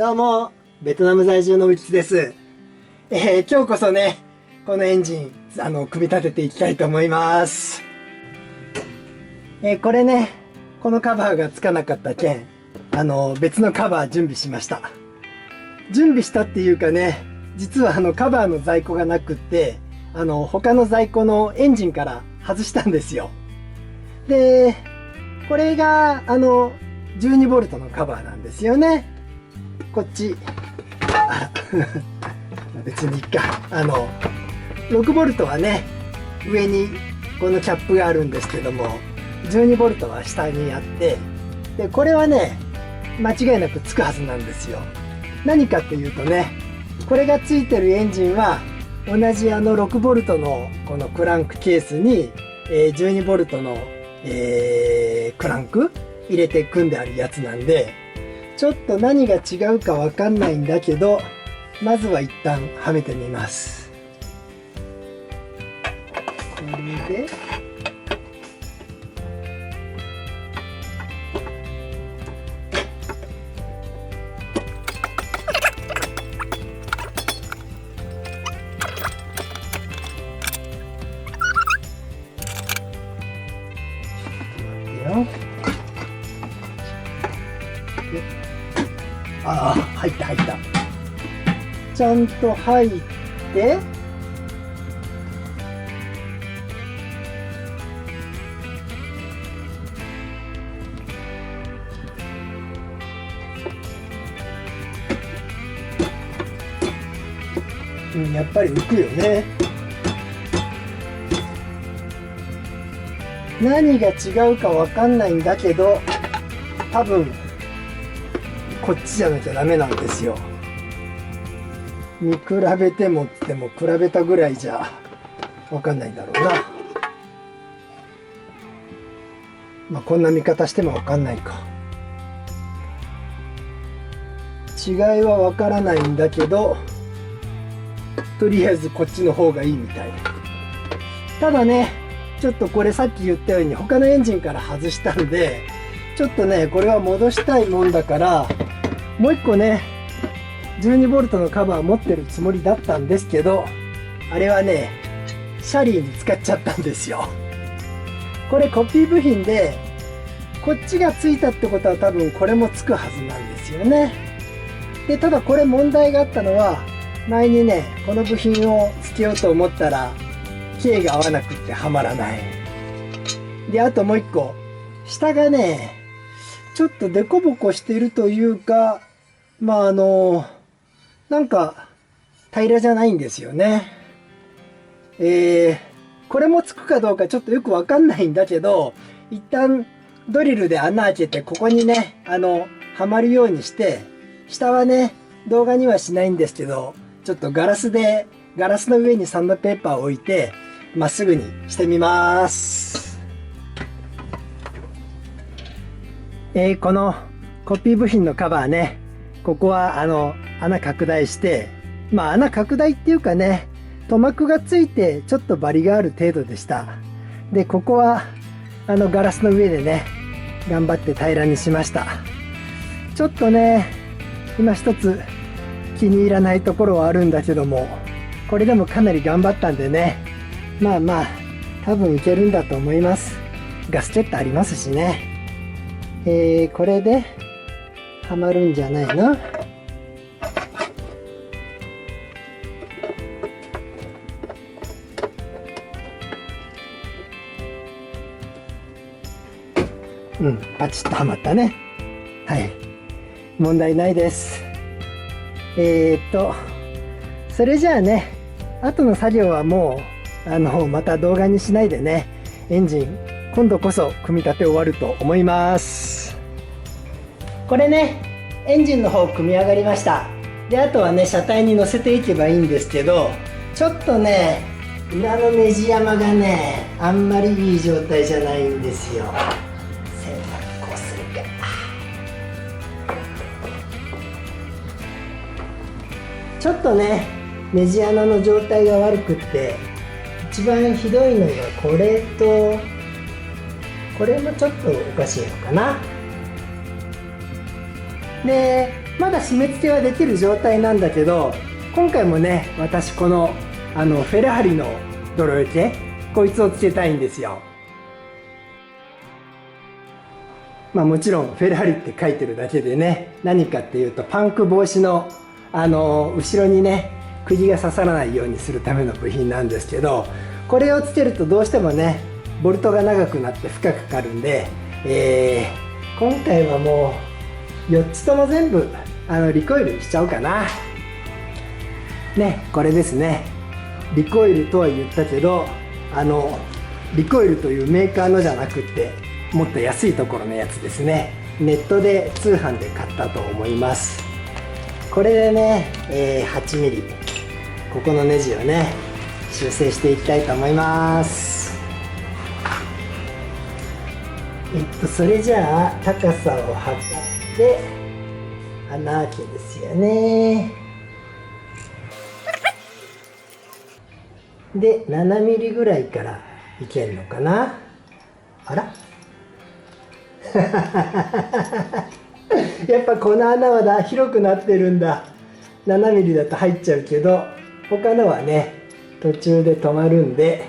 どうも、ベトナム在住のうちです。今日こそね、このエンジン、組み立てていきたいと思います。これね、このカバーがつかなかった件、別のカバー準備しました。準備したっていうかね、実はカバーの在庫がなくって、他の在庫のエンジンから外したんですよ。で、これが、12V のカバーなんですよね。こっち、別にいっか。6V はね、上にこのキャップがあるんですけども、12V は下にあって、で、これはね、間違いなくつくはずなんですよ。何かっていうとね、これがついてるエンジンは、同じ6V のこのクランクケースに、12V の、クランク入れて組んであるやつなんで、ちょっと何が違うかわかんないんだけど、まずは一旦はめてみます。これで、ああ、入った。ちゃんと入って、やっぱり浮くよね。何が違うかわかんないんだけど、多分こっちじゃなきゃダメなんですよ。見比べてもっても比べたぐらいじゃわかんないんだろうな。まあこんな見方してもわかんないか。違いはわからないんだけど、とりあえずこっちの方がいいみたい。ただね、ちょっとこれさっき言ったように他のエンジンから外したんで、ちょっとね、これは戻したいもんだから、もう一個ね、12V のカバー持ってるつもりだったんですけど、あれはね、シャリーに使っちゃったんですよ。これコピー部品で、こっちがついたってことは多分これもつくはずなんですよね。で、ただこれ問題があったのは、前にね、この部品をつけようと思ったら、径が合わなくってはまらない。で、あともう一個、下がね、ちょっとデコボコしているというか、まあなんか平らじゃないんですよね。これもつくかどうかちょっとよくわかんないんだけど、一旦ドリルで穴開けてここにね、はまるようにして、下はね、動画にはしないんですけど、ちょっとガラスの上にサンドペーパーを置いて、まっすぐにしてみます。このコピー部品のカバーね、ここは穴拡大して、まあ穴拡大っていうかね、塗膜がついてちょっとバリがある程度でした。で、ここはガラスの上でね、頑張って平らにしました。ちょっとね、今一つ気に入らないところはあるんだけども、これでもかなり頑張ったんでね、まあまあ多分いけるんだと思います。ガスケットありますしね。これではまるんじゃないの？パチッとはまったね。はい。問題ないです。それじゃあね、後の作業はもう、また動画にしないでね、エンジン、今度こそ組み立て終わると思います。これね、エンジンの方組み上がりました。で、あとはね、車体に乗せていけばいいんですけど、ちょっとね、裏のネジ山がね、あんまりいい状態じゃないんですよ。こうするか。ちょっとね、ネジ穴の状態が悪くって、一番ひどいのがこれと、これもちょっとおかしいのかな。で、まだ締め付けはできる状態なんだけど、今回もね私このフェラーリの泥よけこいつをつけたいんですよ。まあもちろんフェラーリって書いてるだけでね、何かっていうとパンク防止の後ろにね釘が刺さらないようにするための部品なんですけど、これをつけるとどうしてもねボルトが長くなって負荷かかるんで、今回はもう4つとも全部リコイルにしちゃおうかな。ね、これですね。リコイルとは言ったけどリコイルというメーカーのじゃなくってもっと安いところのやつですね。ネットで通販で買ったと思います。これでね、8ミリここのネジをね修正していきたいと思います。それじゃあ高さを測って穴開けですよね。で7ミリぐらいからいけるのかな。あらやっぱこの穴は広くなってるんだ。7ミリだと入っちゃうけど他のはね途中で止まるんで、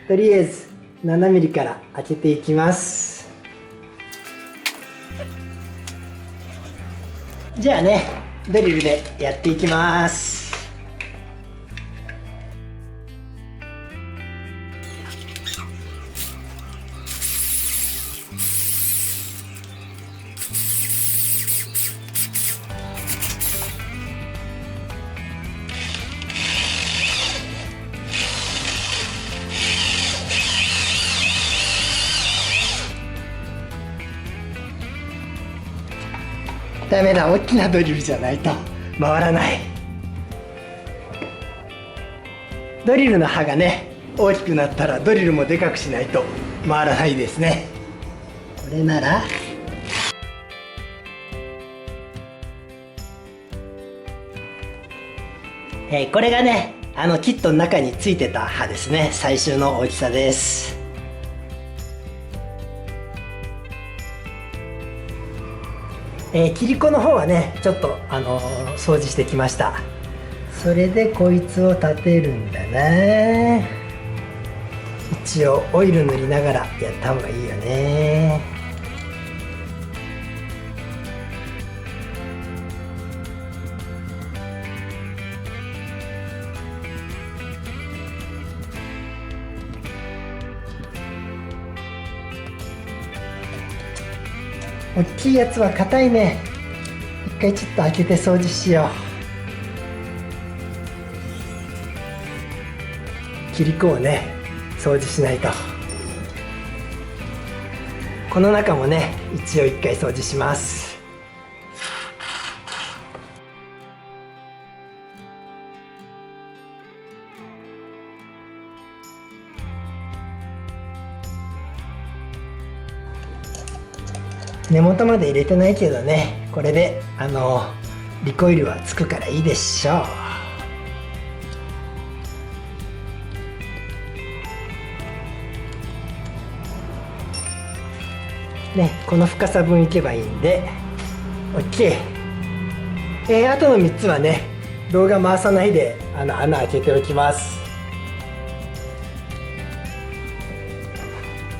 とりあえず7ミリから開けていきます。じゃあねドリルでやっていきます。ダメだ、大きなドリルじゃないと回らない。ドリルの刃がね大きくなったらドリルもでかくしないと回らないですね。これならこれがねキットの中についてた刃ですね。最終の大きさです。切り子の方はねちょっと掃除してきました。それでこいつを立てるんだな。一応オイル塗りながらやった方がいいよね。大きいやつは硬いね。一回ちょっと開けて掃除しよう。切り子をね掃除しないと。この中もね一応一回掃除します。根元まで入れてないけどね、これでリコイルはつくからいいでしょう。ね、この深さ分いけばいいんで OK。あとの3つはね動画回さないで穴開けておきます。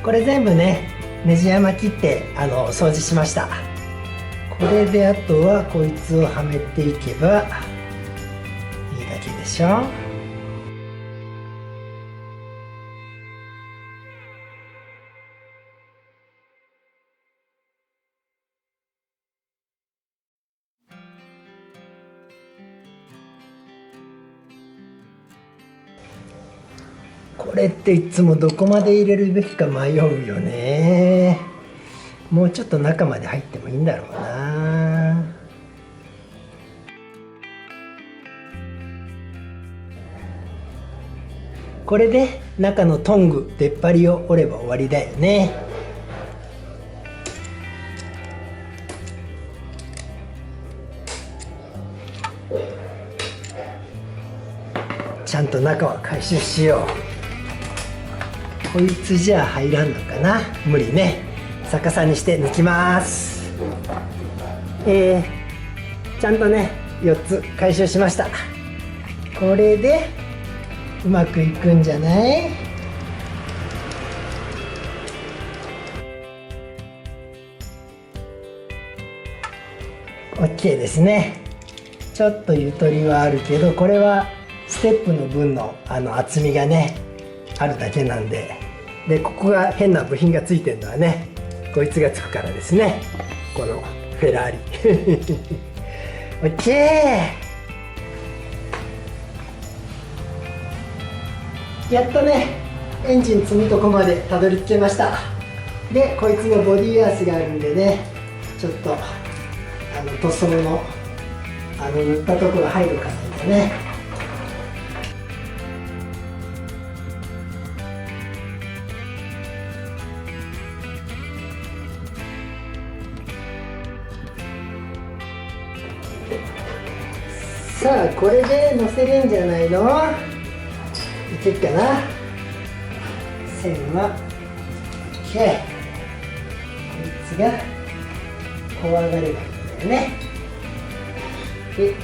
これ全部ねネジ山切って掃除しました。これであとはこいつをはめていけばいいだけでしょ。これっていつもどこまで入れるべきか迷うよね。もうちょっと中まで入ってもいいんだろうな。これで中のトング出っ張りを折れば終わりだよね。ちゃんと中は回収しよう。こいつじゃ入らんのかな。無理ね。逆さにして抜きます。ちゃんとね4つ回収しました。これでうまくいくんじゃない？ OK ですね。ちょっとゆとりはあるけど、これはステップの分の厚みがねあるだけなんで、ここが変な部品がついてるのはねこいつがつくからですね。このフェラーリOK。 やっとねエンジン積むとこまでたどり着けました。でこいつのボディーアースがあるんでね、ちょっと塗装の塗ったところ入るかなんでね。さあこれで乗せるんじゃないの？いけるかな。線は OK。 こいつがこう上がればいいんだよね。でち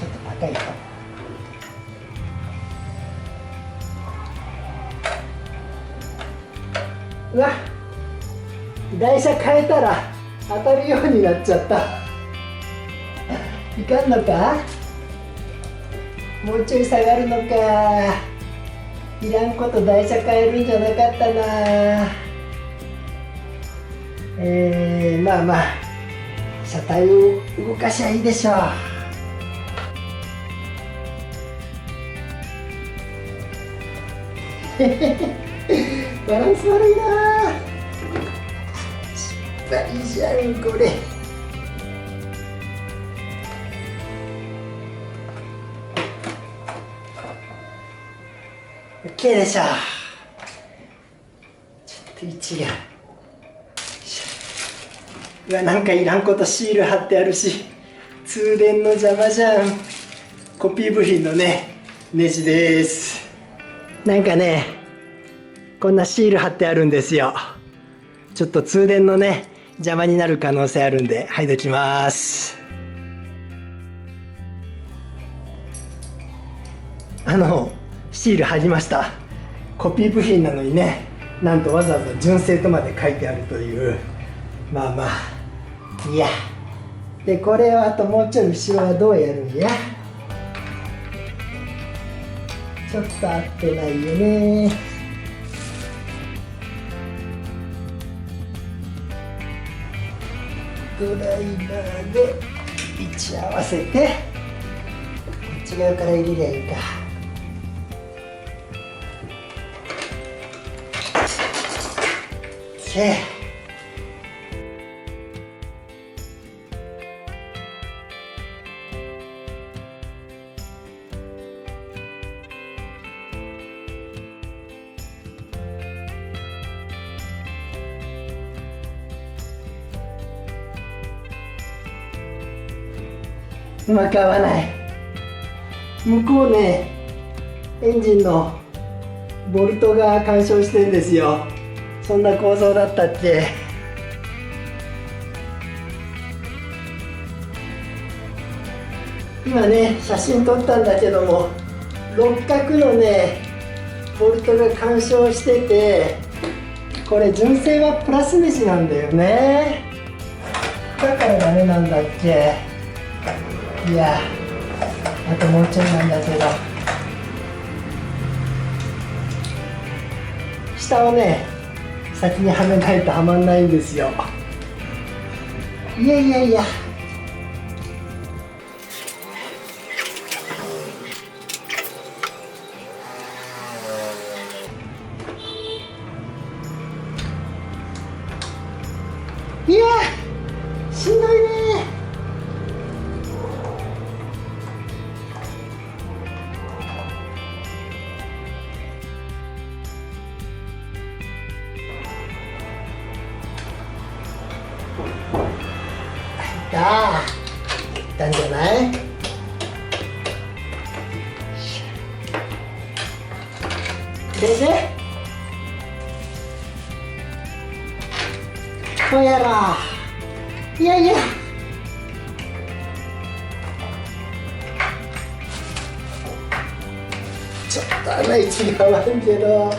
ょっと高いか。うわ、台車変えたら当たるようになっちゃったいかんのか。もうちょい下がるのか。いらんこと台車変えるんじゃなかったな。まあまあ車体を動かしゃいいでしょう。バランス悪いな。失敗じゃんこれ。OK でしょ。ちょっと位置が、うわ、なんかいらんことシール貼ってあるし、通電の邪魔じゃん。コピー部品のねネジです。なんかねこんなシール貼ってあるんですよ。ちょっと通電のね邪魔になる可能性あるんで剥いできます。シール貼りました。コピー部品なのにね、なんとわざわざ純正とまで書いてあるという。まあまあいや。でこれをあともうちょい後ろはどうやるんや。ちょっと合ってないよね。ドライバーで位置合わせて、こっち側から入れりゃいいか。うまく合わない。向こうね、エンジンのボルトが干渉してるんですよ。そんな構造だったっけ。今ね写真撮ったんだけども、六角のねボルトが干渉してて、これ純正はプラスネジなんだよね。だからダメなんだっけ。いや、あともうちょいなんだけど、下をね先にはめないとはまんないんですよ。いやいやいや。いやしんどいね。いったんじゃない。でね、こうやろう。いやいや、ちょっと穴位置が合わんけど、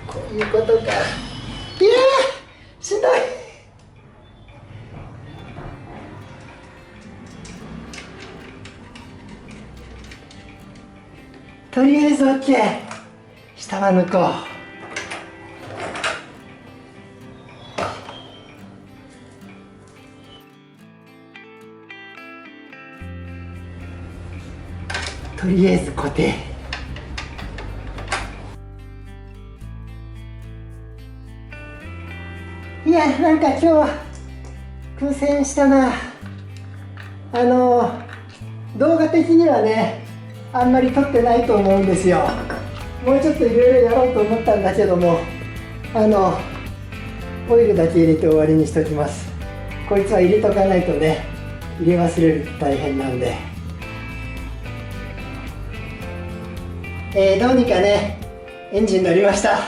こういうことか。いやー、しんどい。とりあえず OK。 下は抜こう。とりあえず固定。いや、なんか今日は苦戦したな。動画的にはね、あんまり撮ってないと思うんですよ。もうちょっといろいろやろうと思ったんだけども、オイルだけ入れて終わりにしときます。こいつは入れとかないとね、入れ忘れると大変なんで。どうにかね、エンジン乗りました。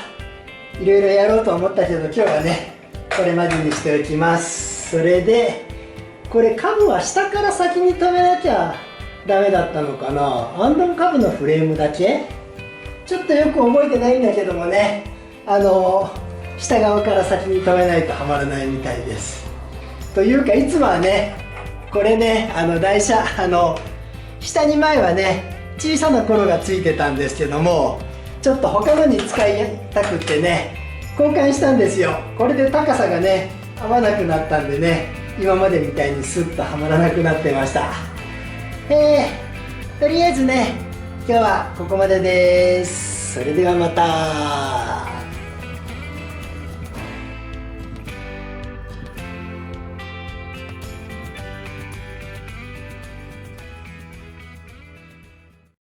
いろいろやろうと思ったけど、今日はね、これまでにしておきます。それで、これカブは下から先に止めなきゃダメだったのかな。アンドンカブのフレームだけちょっとよく覚えてないんだけどもね、下側から先に止めないとはまらないみたいです。というか、いつもはね、これね、台車、下に前はね、小さな頃がついてたんですけども、ちょっと他のに使いたくってね、交換したんですよ。これで高さがね、合わなくなったんでね、今までみたいにスッとはまらなくなってました。とりあえずね、今日はここまでです。それではまた。